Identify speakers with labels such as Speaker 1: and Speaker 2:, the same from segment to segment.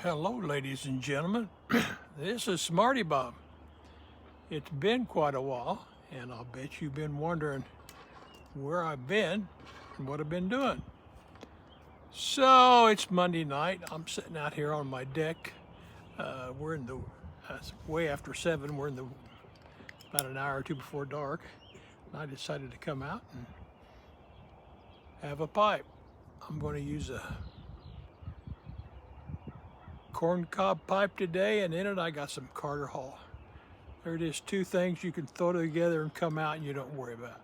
Speaker 1: Hello, ladies and gentlemen. This is Smarty Bob. It's been quite a while, and I'll bet you've been wondering where I've been and what I've been doing. So it's Monday night. I'm sitting out here on my deck. We're in the it's way after 7. We're in the about an hour or two before dark. And I decided to come out and have a pipe. I'm going to use a corncob pipe today, and in it I got some Carter Hall. There it is, 2 things you can throw together and come out and you don't worry about.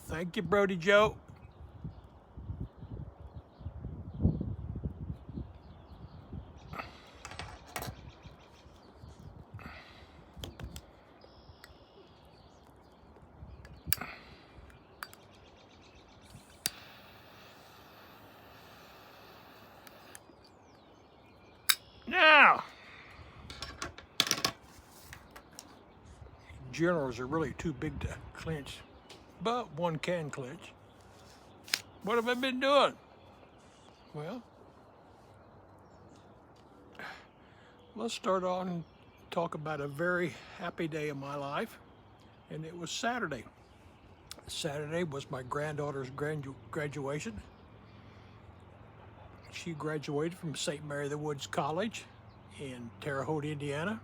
Speaker 1: Thank you, Brody Joe. Now, journals are really too big to clinch, but one can clinch. What have I been doing? Well, let's start on and talk about a very happy day in my life, and it was Saturday. Saturday was my granddaughter's graduation. She graduated from St. Mary of the Woods College in Terre Haute, Indiana.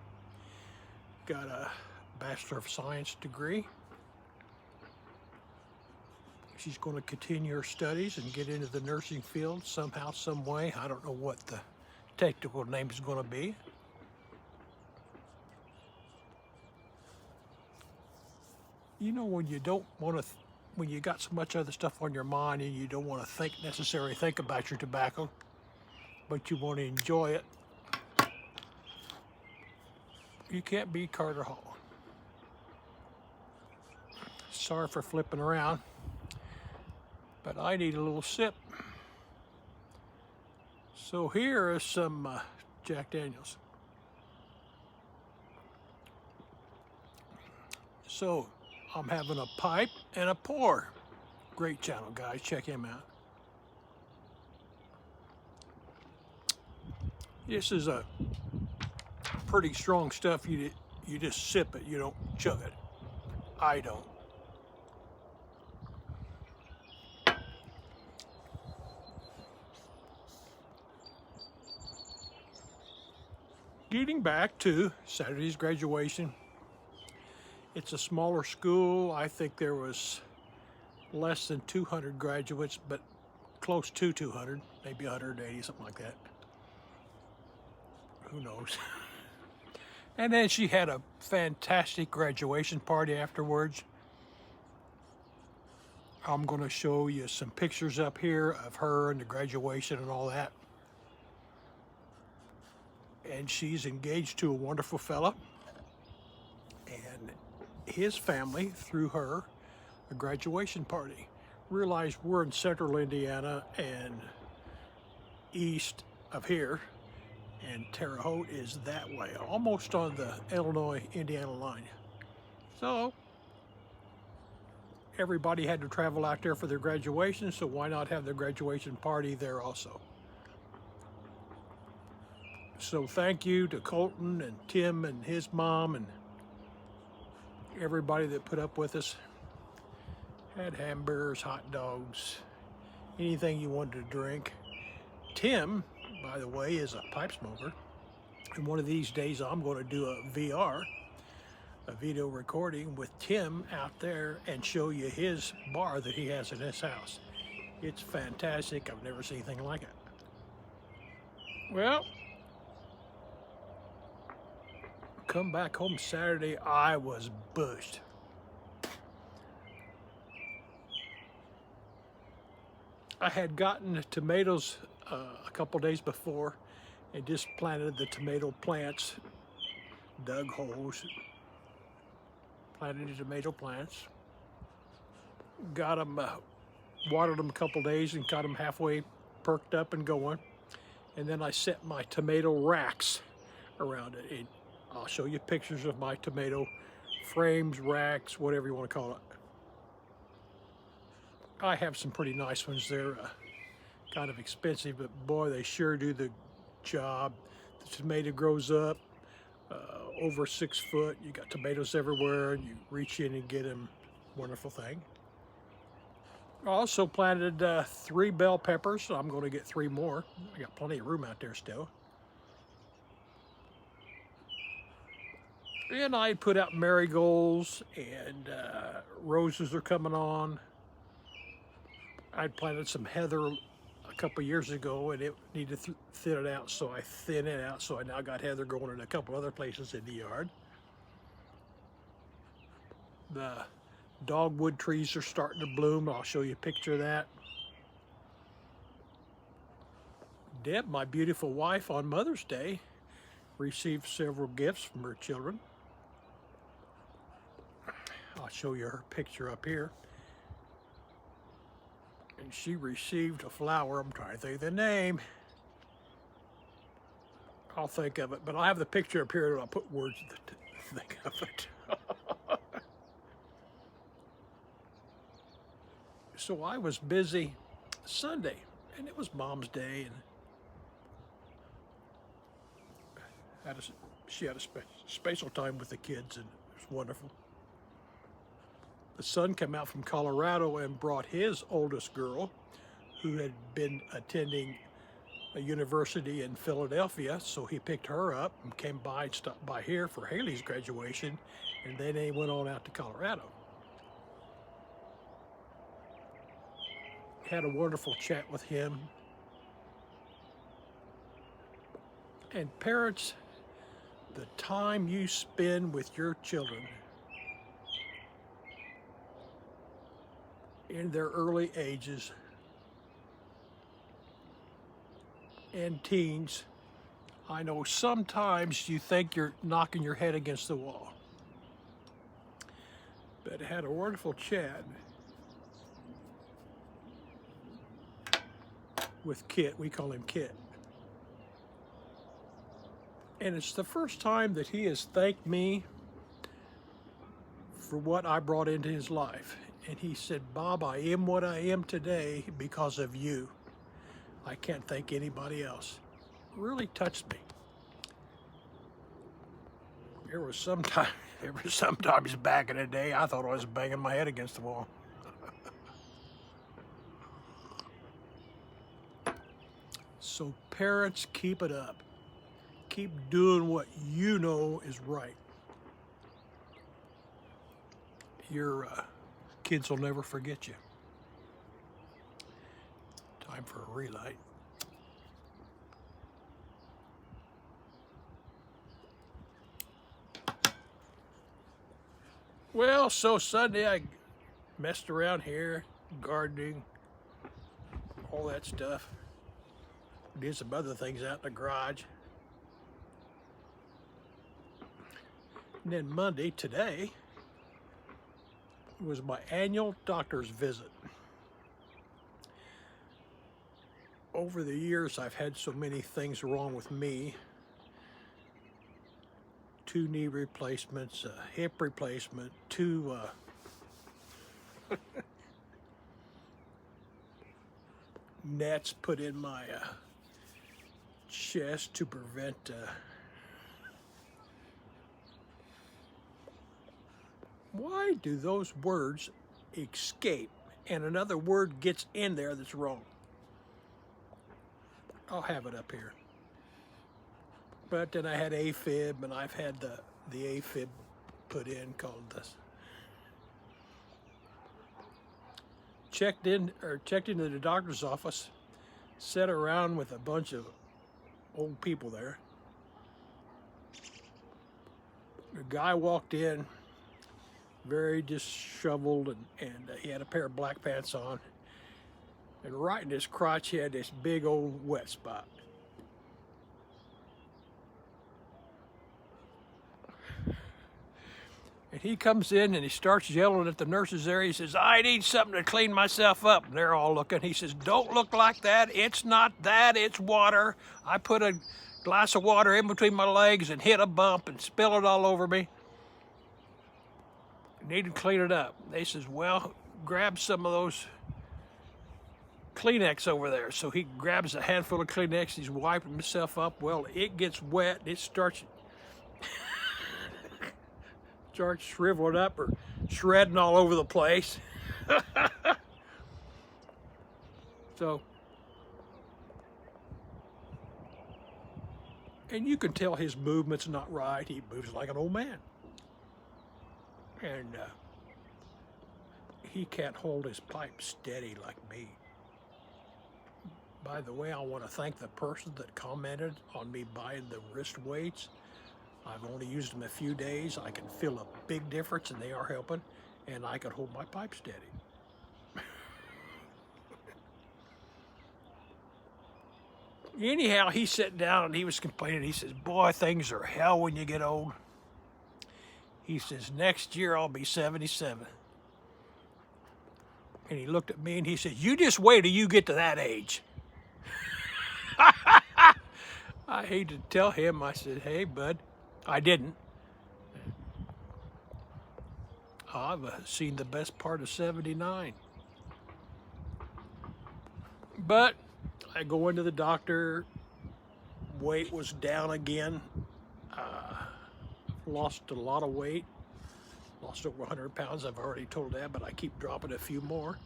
Speaker 1: Got a Bachelor of Science degree. She's going to continue her studies and get into the nursing field somehow, some way. I don't know what the technical name is going to be. You know, when you don't want to, when you got so much other stuff on your mind and you don't want to necessarily think about your tobacco, but you want to enjoy it, you can't beat Carter Hall. Sorry for flipping around, but I need a little sip. So here is some Jack Daniels. So I'm having a pipe and a pour. Great channel, guys. Check him out. This is a pretty strong stuff. You just sip it. You don't chug it. I don't. Getting back to Saturday's graduation. It's a smaller school. I think there was less than 200 graduates, but close to 200, maybe 180, something like that. Who knows? And then she had a fantastic graduation party afterwards. I'm going to show you some pictures up here of her and the graduation and all that. And she's engaged to a wonderful fella. And his family threw her a graduation party. Realize we're in central Indiana and east of here, and Terre Haute is that way, almost on the Illinois-Indiana line. So everybody had to travel out there for their graduation, so why not have their graduation party there also? So thank you to Colton and Tim and his mom and everybody that put up with us. Had hamburgers, hot dogs, anything you wanted to drink. Tim, by the way, is a pipe smoker. And one of these days I'm going to do a VR, a video recording with Tim out there and show you his bar that he has in his house. It's fantastic. I've never seen anything like it. Well, come back home Saturday, I was bushed. I had gotten tomatoes a couple days before and just planted the tomato plants, dug holes, planted the tomato plants, got them, watered them a couple days and got them halfway perked up and going. And then I set my tomato racks around it. And I'll show you pictures of my tomato frames, racks, whatever you want to call it. I have some pretty nice ones. They're kind of expensive, but boy, they sure do the job. The tomato grows up over 6 foot. You got tomatoes everywhere, and you reach in and get them. Wonderful thing. I also planted 3 bell peppers. So I'm going to get 3 more. I got plenty of room out there still. And I put out marigolds, and roses are coming on. I planted some heather a couple years ago, and it needed to thin it out, so I thinned it out. So I now got heather going in a couple other places in the yard. The dogwood trees are starting to bloom. I'll show you a picture of that. Deb, my beautiful wife, on Mother's Day, received several gifts from her children. I'll show you her picture up here. And she received a flower. I'm trying to think of the name. I'll think of it, but I'll have the picture up here and I'll put words to think of it. So I was busy Sunday, and it was Mom's Day, and she had a special time with the kids, and it was wonderful. The son came out from Colorado and brought his oldest girl, who had been attending a university in Philadelphia, so he picked her up and came by and stopped by here for Haley's graduation, and then they went on out to Colorado. Had a wonderful chat with him. And parents, the time you spend with your children in their early ages and teens, I know sometimes you think you're knocking your head against the wall. But I had a wonderful chat with Kit. We call him Kit. And it's the first time that he has thanked me for what I brought into his life. And he said, "Bob, I am what I am today because of you. I can't thank anybody else." It really touched me. There was sometimes back in the day, I thought I was banging my head against the wall. So parents, keep it up. Keep doing what you know is right. Your kids will never forget you. Time for a relight. Well, so Sunday I messed around here, gardening, all that stuff. Did some other things out in the garage. And then Monday, today, was my annual doctor's visit. Over the years, I've had so many things wrong with me. 2 knee replacements, a hip replacement, 2 nets put in my chest to prevent why do those words escape and another word gets in there that's wrong? I'll have it up here. But then I had AFib, and I've had the AFib put in called this. Checked into the doctor's office, sat around with a bunch of old people there. The guy walked in, very disheveled, and he had a pair of black pants on. And right in his crotch, he had this big old wet spot. And he comes in and he starts yelling at the nurses there. He says, I need something to clean myself up. And they're all looking. He says, don't look like that. It's not that, it's water. I put a glass of water in between my legs and hit a bump and spill it all over me. Need to clean it up. They says, well, grab some of those Kleenex over there. So he grabs a handful of Kleenex. He's wiping himself up. Well, it gets wet. It starts shriveling up or shredding all over the place. So, and you can tell his movement's not right. He moves like an old man. And he can't hold his pipe steady like me. By the way, I want to thank the person that commented on me buying the wrist weights. I've only used them a few days. I can feel a big difference and they are helping, and I can hold my pipe steady. Anyhow, he sat down and he was complaining. He says, boy, things are hell when you get old. He says, next year I'll be 77. And he looked at me and he said, you just wait till you get to that age. I hate to tell him. I said, hey, bud, I didn't. I've seen the best part of 79. But I go into the doctor, weight was down again. Lost a lot of weight, lost over 100 pounds. I've already told that, but I keep dropping a few more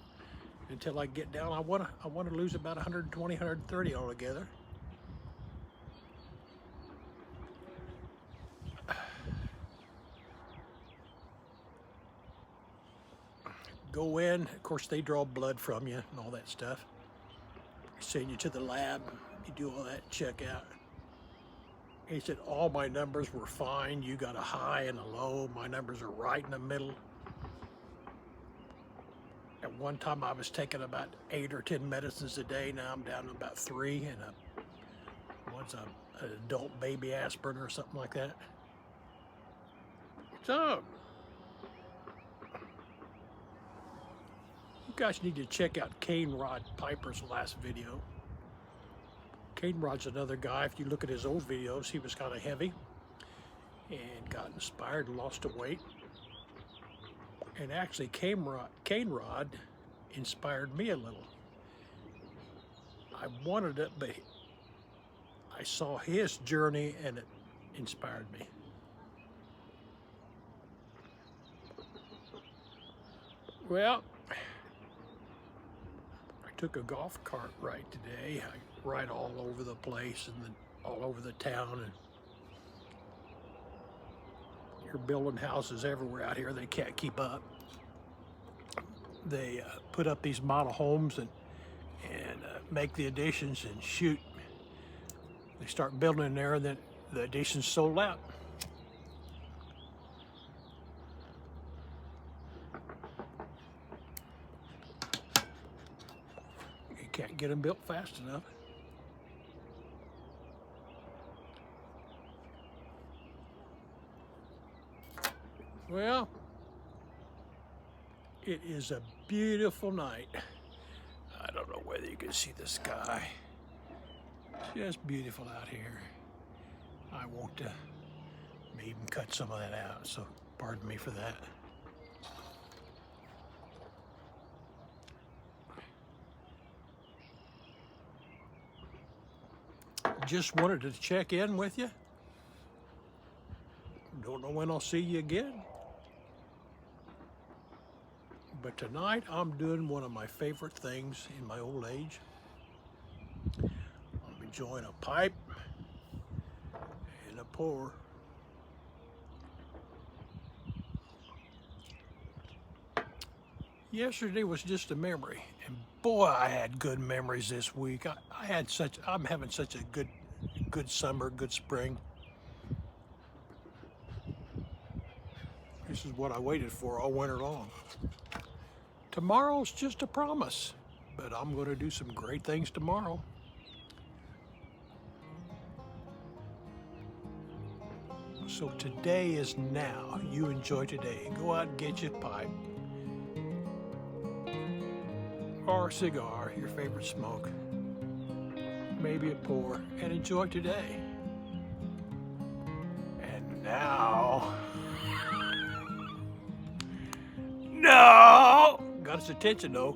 Speaker 1: until I get down. I want to lose about 120, 130 altogether. Go in, of course they draw blood from you and all that stuff. Send you to the lab, you do all that, check out. He said, all my numbers were fine. You got a high and a low. My numbers are right in the middle. At one time I was taking about 8 or 10 medicines a day. Now I'm down to about 3, and one's an adult baby aspirin or something like that. So, you guys need to check out Cane Rod Piper's last video. Cane Rod's another guy. If you look at his old videos, he was kind of heavy and got inspired and lost the weight. And actually, Cane Rod inspired me a little. I wanted it, but I saw his journey and it inspired me. Well, I took a golf cart ride today. I ride all over the place and all over the town, and you're building houses everywhere out here. They can't keep up. They put up these model homes and make the additions and shoot. They start building in there, and then the additions sold out. You can't get them built fast enough. Well, it is a beautiful night. I don't know whether you can see the sky. Just beautiful out here. I want to maybe cut some of that out, so pardon me for that. Just wanted to check in with you. Don't know when I'll see you again. But tonight I'm doing one of my favorite things in my old age. I'm enjoying a pipe and a pour. Yesterday was just a memory, and boy, I had good memories this week. I'm having such a good summer, good spring. This is what I waited for all winter long. Tomorrow's just a promise, but I'm going to do some great things tomorrow. So today is now. You enjoy today. Go out and get your pipe or a cigar, your favorite smoke, maybe a pour, and enjoy today. And now, no! Got his attention though.